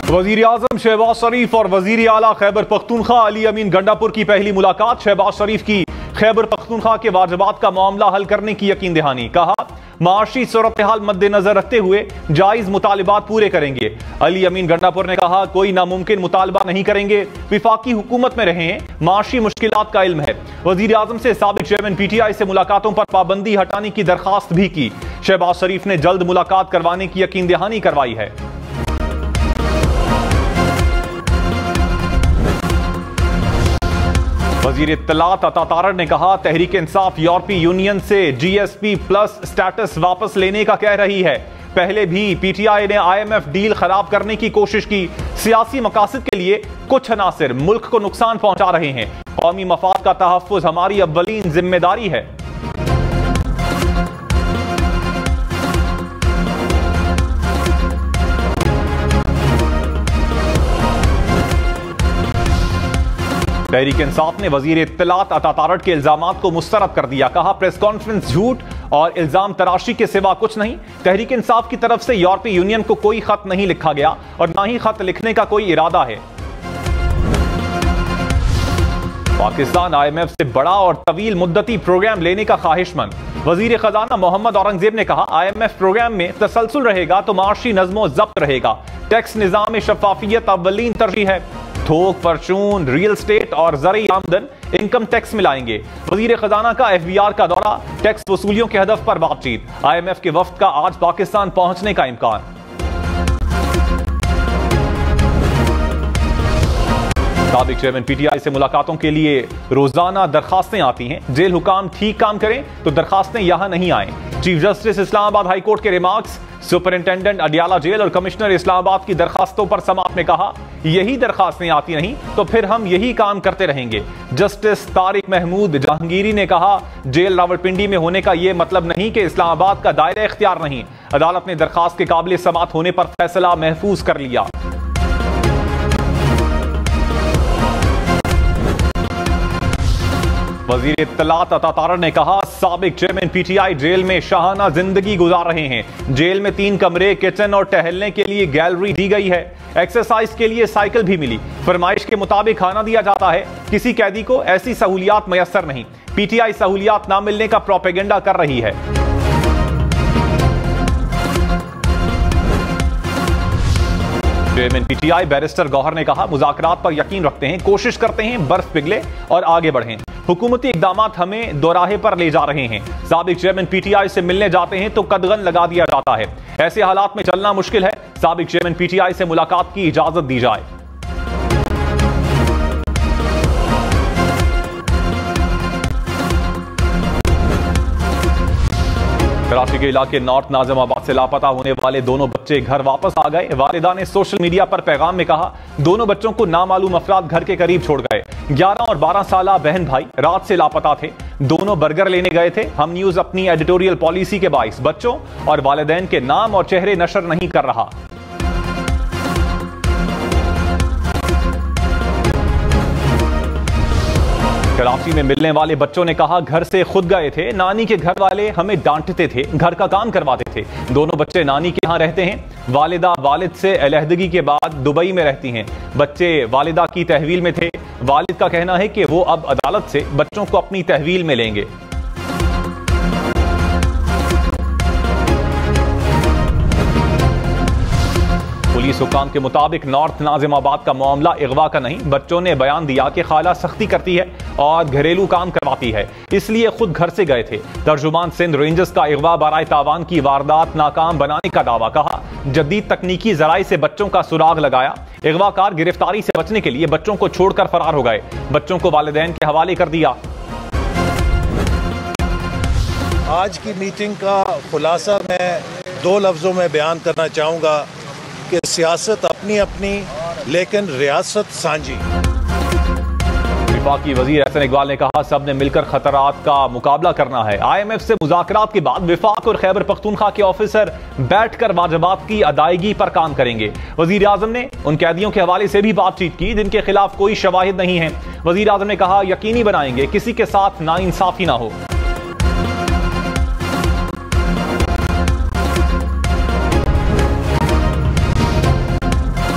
वजीर आजम शहबाज शरीफ और वजीर आला खैबर पख्तूनख्वा अली अमीन गंडापुर की पहली मुलाकात। शहबाज शरीफ की खैबर पख्तूनख्वा के वाजिबात का मामला हल करने की यकीन दहानी। कहा माशी सूरत हाल मद्देनजर रखते हुए जायज मुतालिबात पूरे करेंगे। अली अमीन गंडापुर ने कहा कोई नामुमकिन मुतालबा नहीं करेंगे, विफाकी हुकूमत में रहे हैं, माशी मुश्किलात का इल्म है। वजीर आजम से साबिक चेयरमैन PTI से मुलाकातों पर पाबंदी हटाने की दरखास्त भी की। शहबाज शरीफ ने जल्द मुलाकात करवाने की यकीन दहानी करवाई है। वजीर इत्तलात अता तारड़ ने कहा तहरीक इंसाफ यूरोपीय यूनियन से GSP प्लस स्टेटस वापस लेने का कह रही है। पहले भी PTI ने IMF डील खराब करने की कोशिश की। सियासी मकासद के लिए कुछ अनासिर मुल्क को नुकसान पहुंचा रहे हैं। कौमी मफाद का तहफ्फुज हमारी अव्वलीन जिम्मेदारी है। तहरीक इंसाफ ने वजीर इत्तलात अता तारड़ के इल्जामात को मुस्तरद कर दिया। कहा प्रेस कॉन्फ्रेंस झूठ और इल्जाम तराशी के सिवा कुछ नहीं। तहरीक इंसाफ की तरफ से यूरोपीय यूनियन को कोई खत नहीं लिखा गया और ना ही खत लिखने का कोई इरादा है। पाकिस्तान IMF से बड़ा और तवील मुद्दती प्रोग्राम लेने का ख्वाहिशमंद। वजीर खजाना मोहम्मद औरंगजेब ने कहा IMF प्रोग्राम में तसलसल रहेगा तो माशी नज़्मो ज़ब्त रहेगा। टैक्स निज़ाम में शफाफियत अव्वलीन तरजीह है। थोक, परचून, रियल स्टेट और ज़रूरी आमदन इनकम टैक्स में लाएंगे। वजीर खजाना का FBR का दौरा, टैक्स वसूलियों के हदफ पर बातचीत। IMF के वफ्द का आज पाकिस्तान पहुंचने का इम्कान। साबिक चेयरमैन PTI से मुलाकातों के लिए रोजाना दरखास्तें आती हैं। जेल हुकाम ठीक काम करें तो दरखास्तें यहां नहीं आए। Chief justice Islamabad high court के रिमार्क्स। सुपरिंटेंडेंट अडियाला जेल और कमिश्नर इस्लामाबाद की दरखास्तों पर समाअत ने कहा यही दरखास्तें आती नहीं तो फिर हम यही काम करते रहेंगे। जस्टिस तारिक महमूद जहांगीरी ने कहा जेल रावलपिंडी में होने का यह मतलब नहीं कि इस्लामाबाद का दायरा इख्तियार नहीं। अदालत ने दरखास्त के काबिल समाअत होने पर फैसला महफूज कर लिया। वजीर इत्तलात अता तारड़ ने कहा साबिक चेयरमैन PTI जेल में शाहाना जिंदगी गुजार रहे हैं। जेल में 3 कमरे, किचन और टहलने के लिए गैलरी दी गई है। एक्सरसाइज के लिए साइकिल भी मिली। फरमाइश के मुताबिक खाना दिया जाता है। किसी कैदी को ऐसी सहूलियात मयसर नहीं। PTI सहूलियात ना मिलने का प्रोपेगेंडा कर रही है। चेयरमैन PTI बैरिस्टर गौहर ने कहा मुज़ाकरात पर यकीन रखते हैं, कोशिश करते हैं बर्फ पिघले और आगे बढ़ें। हुकूमती इक़दामात हमें दोराहे पर ले जा रहे हैं। साबिक चेयरमैन PTI से मिलने जाते हैं तो कदगन लगा दिया जाता है। ऐसे हालात में चलना मुश्किल है। साबिक चेयरमैन PTI से मुलाकात की इजाजत दी जाए। कराची के इलाके नॉर्थ नाजिमाबाद से लापता होने वाले दोनों बच्चे घर वापस आ गए। वालिदा ने सोशल मीडिया पर पैगाम में कहा दोनों बच्चों को नामालूम अफराद घर के करीब छोड़ गए। 11 और 12 साला बहन भाई रात से लापता थे। दोनों बर्गर लेने गए थे। हम न्यूज अपनी एडिटोरियल पॉलिसी के बाइस बच्चों और वालिदैन के नाम और चेहरे नशर नहीं कर रहा। कराची में मिलने वाले बच्चों ने कहा घर से खुद गए थे। नानी के घर वाले हमें डांटते थे, घर का काम करवाते थे। दोनों बच्चे नानी के यहाँ रहते हैं। वालिदा वालिद से अलहदगी के बाद दुबई में रहती हैं। बच्चे वालिदा की तहवील में थे। वालिद का कहना है कि वो अब अदालत से बच्चों को अपनी तहवील में लेंगे। पुलिस हुकाम के मुताबिक नॉर्थ नाजिमाबाद का मामला अगवा का नहीं। बच्चों ने बयान दिया कि खाला सख्ती करती है और घरेलू काम करवाती है, इसलिए खुद घर से गए थे। तर्जुमान सिंध रेंजर्स का अगवा बराए तावान की वारदात नाकाम बनाने का दावा। कहा जदीद तकनीकी जराए से बच्चों का सुराग लगाया। अगवाकार गिरफ्तारी से बचने के लिए बच्चों को छोड़कर फरार हो गए। बच्चों को वालिदैन के हवाले कर दिया। आज की मीटिंग का खुलासा मैं 2 लफ्जों में बयान करना चाहूँगा कि सियासत अपनी अपनी लेकिन रियासत सांझी। वफाकी वजीर एहसन इकबाल ने कहा सब ने मिलकर खतरात का मुकाबला करना है। IMF से मुज़ाकरात के बाद विफाक और खैबर पख्तूनख्वा के ऑफिसर बैठकर वाजिबात की अदायगी पर काम करेंगे। वजीर आजम ने उन कैदियों के हवाले से भी बातचीत की जिनके खिलाफ कोई शवाहिद नहीं है। वजीर आजम ने कहा यकीनी बनाएंगे किसी के साथ नाइंसाफी ना हो।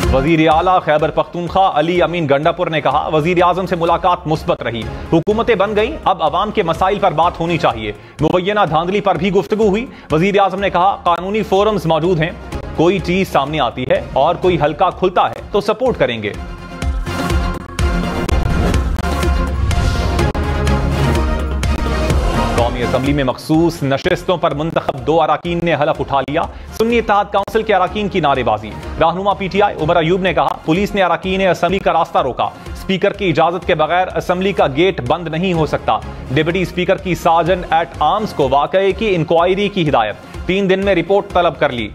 वजीर आला खैबर पख्तूनख्वा अली अमीन गंडापुर ने कहा, वजीर आजम से मुलाकात मुस्बत रही, हुकूमतें बन गई, अब अवाम के मसाइल पर बात होनी चाहिए। मुबैना धांधली पर भी गुफ्तगू हुई। वजीर आजम ने कहा, कानूनी फोरम्स मौजूद हैं, कोई चीज सामने आती है और कोई हल्का खुलता है तो सपोर्ट करेंगे। कौमी असम्बली में मखसूस नशिस्तों पर मुंतखब 2 अराकीन ने हलफ उठा लिया। सुन्नी इत्तेहाद काउंसिल के अराकीन की नारेबाजी। रहनुमा पीटीआई उमर अयूब ने कहा, पुलिस ने अराकीन असम्बली का रास्ता रोका, स्पीकर की इजाजत के बगैर असम्बली का गेट बंद नहीं हो सकता। डिप्टी स्पीकर की सार्जेंट एट आर्म्स को वाकये की इंक्वायरी की हिदायत, 3 दिन में रिपोर्ट तलब कर ली।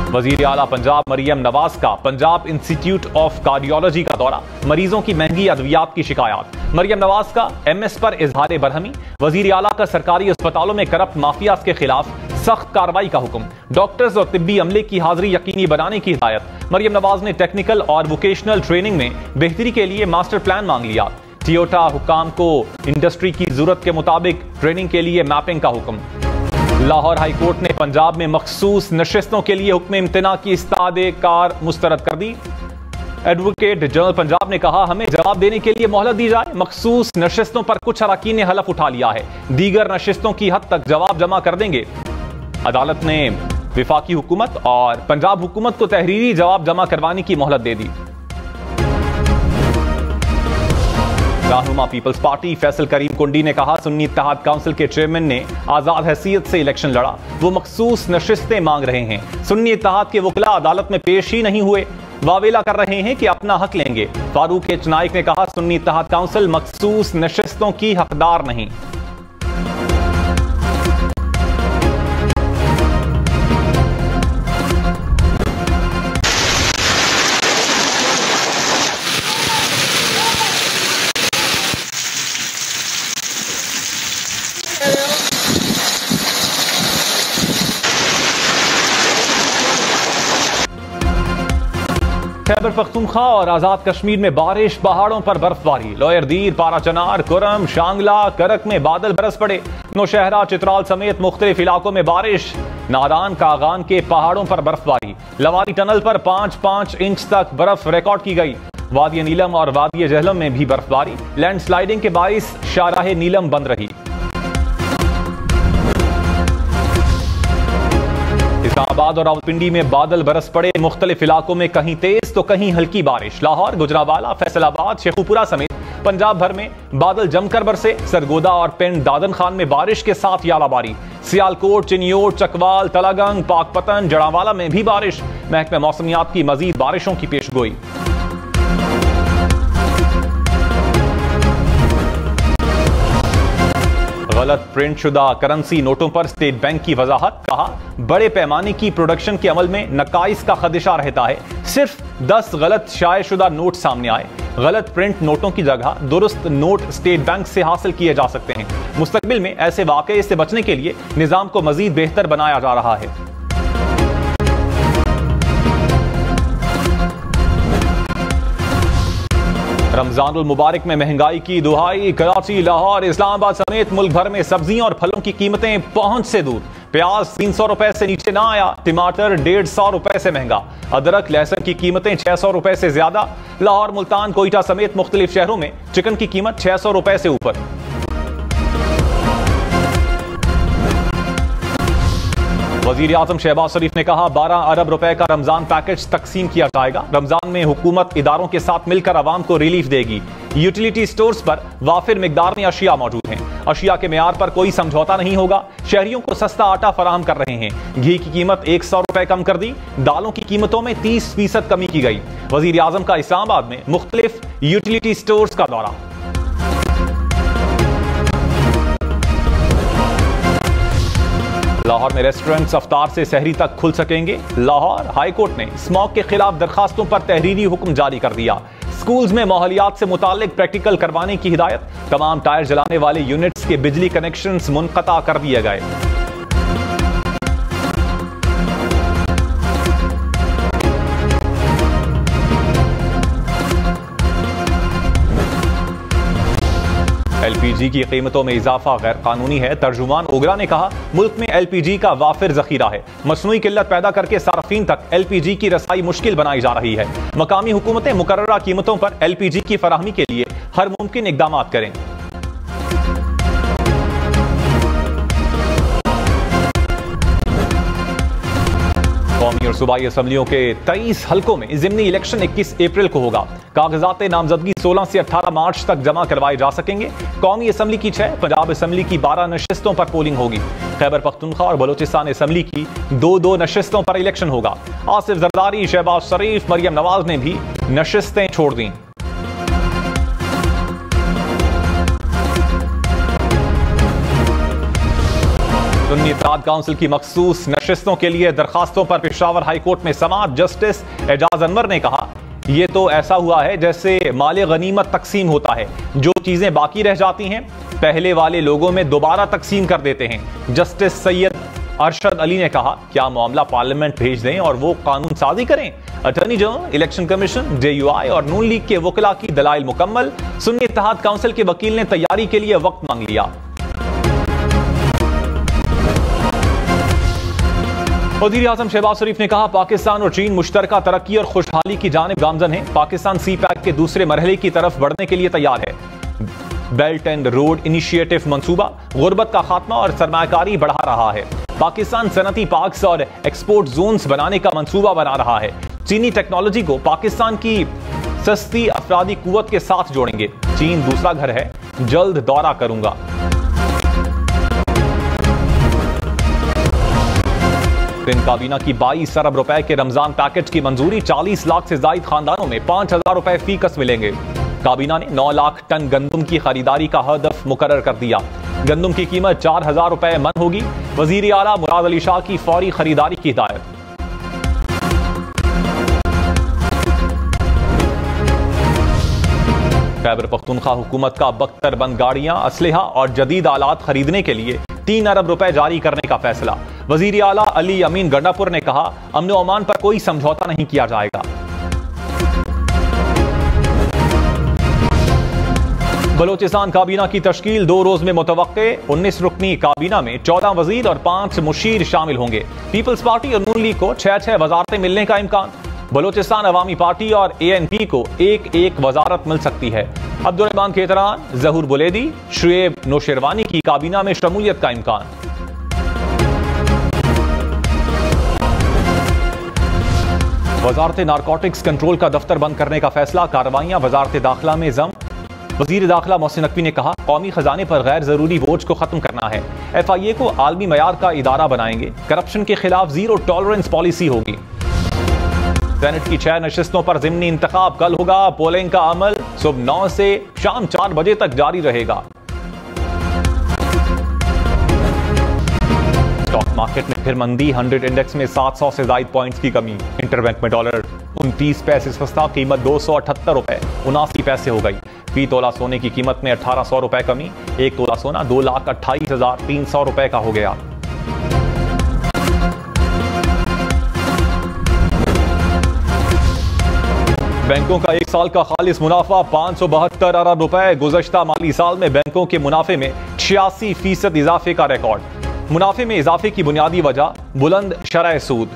वजीर आला पंजाब मरियम नवाज का पंजाब इंस्टीट्यूट ऑफ कार्डियोलॉजी का दौरा, मरीजों की महंगी अद्वियात की शिकायत। मरियम नवाज का एमएस पर इजहार बरहमी। वजीर आला का सरकारी अस्पतालों में करप्ट माफियाज के खिलाफ सख्त कार्रवाई का हुक्म, डॉक्टर्स और तिब्बी अमले की हाजिरी यकीनी बनाने की हिदायत। मरियम नवाज ने टेक्निकल और वोकेशनल ट्रेनिंग में बेहतरी के लिए मास्टर प्लान मांग लिया। टोयोटा हुकाम को इंडस्ट्री की जरूरत के मुताबिक ट्रेनिंग के लिए मैपिंग का हुक्म। लाहौर हाई कोर्ट ने पंजाब में मखसूस नशिस्तों के लिए हुक्म इम्तना की इस्तादे कार मुस्तरद कर दी। एडवोकेट जनरल पंजाब ने कहा, हमें जवाब देने के लिए मोहलत दी जाए। मखसूस नशिस्तों पर कुछ अराकीन ने हलफ उठा लिया है, दीगर नशिस्तों की हद तक जवाब जमा कर देंगे। अदालत ने विफाकी हुकूमत और पंजाब हुकूमत को तहरीरी जवाब जमा करवाने की मोहलत दे दी। रहनुमा पीपल्स पार्टी फैसल करीम कुंडी ने कहा, सुन्नी इत्तेहाद काउंसिल के चेयरमैन ने आजाद हैसियत से इलेक्शन लड़ा, वो मखसूस नशिस्तें मांग रहे हैं। सुन्नी इत्तेहाद के वकला अदालत में पेश ही नहीं हुए, वावेला कर रहे हैं कि अपना हक लेंगे। फारूक एच नाइक ने कहा, सुन्नी इत्तेहाद काउंसिल मखसूस नशिस्तों की हकदार नहीं। खैबर पख्तूनख्वा और आजाद कश्मीर में बारिश, पहाड़ों पर बर्फबारी। लोयरदीर, पाराचनार, कुरम, शांगला, करक में बादल बरस पड़े। नौशहरा, चित्राल समेत मुख्तलिफ इलाकों में बारिश। नारान कागान के पहाड़ों पर बर्फबारी। लवारी टनल पर 5-5 इंच तक बर्फ रिकॉर्ड की गई। वादी नीलम और वादी जहलम में भी बर्फबारी। लैंडस्लाइडिंग के बाइस शाहराह नीलम बंद रही। इस्लामाबाद और रावलपिंडी में बादल बरस पड़े। मुख्तलिफ इलाकों में कहीं तेज तो कहीं हल्की बारिश। लाहौर, गुजरावाला, फैसलाबाद, शेखुपुरा समेत पंजाब भर में बादल जमकर बरसे। सरगोदा और पिंड दादन खान में बारिश के साथ यालाबारी। सियालकोट, चिन्योट, चकवाल, तलागंग, पाकपतन, जड़ावाला में भी बारिश। महकमा मौसमियात की मजीद बारिशों की पेशगोई। गलत प्रिंट शुदा करेंसी नोटों पर स्टेट बैंक की वजाहत। कहा, बड़े पैमाने की प्रोडक्शन के अमल में नकाइस का खदशा रहता है। सिर्फ 10 गलत शाये शुदा नोट सामने आए। गलत प्रिंट नोटों की जगह दुरुस्त नोट स्टेट बैंक से हासिल किए जा सकते हैं। मुस्तकबिल में ऐसे वाकये से बचने के लिए निजाम को मजीद बेहतर बनाया जा रहा है। रमजानुल मुबारक में महंगाई की दुहाई। कराची, लाहौर, इस्लामाबाद समेत मुल्क भर में सब्जियों और फलों की कीमतें पहुंच से दूर। प्याज 300 रुपए से नीचे ना आया। टमाटर 150 रुपए से महंगा। अदरक, लहसुन की कीमतें 600 रुपए से ज्यादा। लाहौर, मुल्तान, कोयटा समेत मुख्तलिफ शहरों में चिकन की कीमत 600 रुपए से ऊपर। वजीर आजम शहबाज शरीफ ने कहा, 12 अरब रुपए का रमजान पैकेज तकसीम किया जाएगा। रमजान में हुकूमत इदारों के साथ मिलकर अवाम को रिलीफ देगी। यूटिलिटी स्टोर्स पर वाफिर मिकदार में अशिया मौजूद हैं। अशिया के मेयार पर कोई समझौता नहीं होगा। शहरियों को सस्ता आटा फराहम कर रहे हैं। घी की कीमत 100 रुपए कम कर दी। दालों की कीमतों में 30% कमी की गई। वजीर आजम का इस्लामाबाद में मुख्तलिफ यूटिलिटी स्टोर्स का दौरा। लाहौर में रेस्टोरेंट्स अफ्तार से सहरी तक खुल सकेंगे। लाहौर हाई कोर्ट ने स्मॉग के खिलाफ दरखास्तों पर तहरीरी हुक्म जारी कर दिया। स्कूल्स में माहौलियात से मुतालिक प्रैक्टिकल करवाने की हिदायत। तमाम टायर जलाने वाले यूनिट्स के बिजली कनेक्शंस मुनक़ता कर दिए गए। LPG LPG की कीमतों में इजाफा गैर कानूनी है। तर्जुमान ओगरा ने कहा, मुल्क में LPG का वाफिर जखीरा है। मसनूई किल्लत पैदा करके सार्फिन तक LPG की रसाई मुश्किल बनाई जा रही है। मकामी हुकूमतें मुकर्ररा कीमतों पर LPG की फराहमी के लिए हर मुमकिन इकदाम करें। कौमी और सूबाई असम्बलियों के 23 हलकों में जिमनी इलेक्शन 21 अप्रैल को होगा। कागजात नामजदगी 16 से 18 मार्च तक जमा करवाए जा सकेंगे। कौमी असम्बली की 6, पंजाब असम्बली की 12 नशिस्तों पर पोलिंग होगी। खैबर पख्तूनख्वा और बलोचिस्तान असम्बली की 2-2 नशिस्तों पर इलेक्शन होगा। आसिफ जरदारी, शहबाज शरीफ, मरियम नवाज ने भी नशिस्तें छोड़ दी। सुन्नी इत्तेहाद काउंसिल की मखसूस नशिस्तों के लिए दरखास्तों पर पेशावर हाई कोर्ट में समाअत। जस्टिस एजाज अनवर ने कहा, यह तो ऐसा हुआ है जैसे माले गनीमत तकसीम होता है, जो चीजें बाकी रह जाती हैं पहले वाले लोगों में दोबारा तकसीम कर देते हैं। जस्टिस सैयद अरशद अली ने कहा, क्या मामला पार्लियामेंट भेज दें और वो कानून साजी करें। Attorney general, election commission, JUI और नून लीग के वकला की दलाइल मुकम्मल। सुन्नी इत्तेहाद काउंसिल के वकील ने तैयारी के लिए वक्त मांग लिया। वज़ीर आज़म शहबाज शरीफ ने कहा, पाकिस्तान और चीन मुश्तरका तरक्की और खुशहाली की जानिब गामजन है। पाकिस्तान CPEC के दूसरे मरहले की तरफ बढ़ने के लिए तैयार है। बेल्ट एंड रोड इनिशिएटिव मंसूबा गुर्बत का खात्मा और सरमायाकारी बढ़ा रहा है। पाकिस्तान सनती पार्क्स और एक्सपोर्ट जोन्स बनाने का मंसूबा बना रहा है। चीनी टेक्नोलॉजी को पाकिस्तान की सस्ती अफरादी कुव्वत के साथ जोड़ेंगे। चीन दूसरा घर है, जल्द दौरा करूंगा। काबीना की 22 अरब रुपए के रमजान पैकेज की मंजूरी। 40 लाख से ज्यादा खानदानों में 5,000 रुपए फी कस मिलेंगे। काबीना ने 9 लाख टन गंदम की खरीदारी का हदफ मुकर्रर कर दिया। गंदम की कीमत 4,000 रुपए मन होगी। वजीर आला मुराद अली शाह की फौरी खरीदारी की हिदायत। खैबर पख्तूनख्वा हुकूमत का बख्तर बंद गाड़ियां, असलहा और जदीद आलात खरीदने के लिए 3 अरब रुपए जारी करने का फैसला। वजीर आला अली अमीन गंडापुर ने कहा, अमन व अमान पर कोई समझौता नहीं किया जाएगा। बलोचिस्तान काबीना की तश्कील 2 रोज में मुतवक्के। 19 रुकनी काबीना में 14 वजीर और 5 मुशीर शामिल होंगे। पीपल्स पार्टी और नून लीग को 6-6 वजारतें मिलने का इम्कान। बलोचिस्तान अवामी पार्टी और ANP को 1-1 वजारत मिल सकती है। अब्दुर्रहमान खेतरान, जहूर बुलेदी, शुएब नौशेरवानी की काबीना में शमूलियत का इम्कान। वजारत नारकोटिक्स कंट्रोल का दफ्तर बंद करने का फैसला। कार्रवाइयां वजारत दाखिला में जम। वजीर दाखिला मोहसिन नकवी ने कहा, कौमी खजाने पर गैर जरूरी बोझ को खत्म करना है। FIA को आलमी मयार का इदारा बनाएंगे। करप्शन के खिलाफ जीरो टॉलरेंस पॉलिसी होगी। सेनेट की 6 नशिस्तों पर ज़िमनी इंतखाब कल होगा। पोलिंग का अमल सुबह 9 से शाम 4 बजे तक जारी रहेगा। स्टॉक मार्केट में फिर मंदी। 100 इंडेक्स में 700 से ज्यादा पॉइंट्स की कमी। इंटरबैंक में डॉलर 29 पैसे सस्ता, कीमत 278 रुपए 79 पैसे हो गई। फी तोला सोने की कीमत में 1800 रुपए कमी। 1 तोला सोना 2,28,300 रुपए का हो गया। बैंकों का 1 साल का खालिस मुनाफा 572 अरब रुपए। गुज़श्ता माली साल में बैंकों के मुनाफे में 86% इजाफे का रिकॉर्ड। मुनाफे में इजाफे की बुनियादी वजह बुलंद शरह सूद।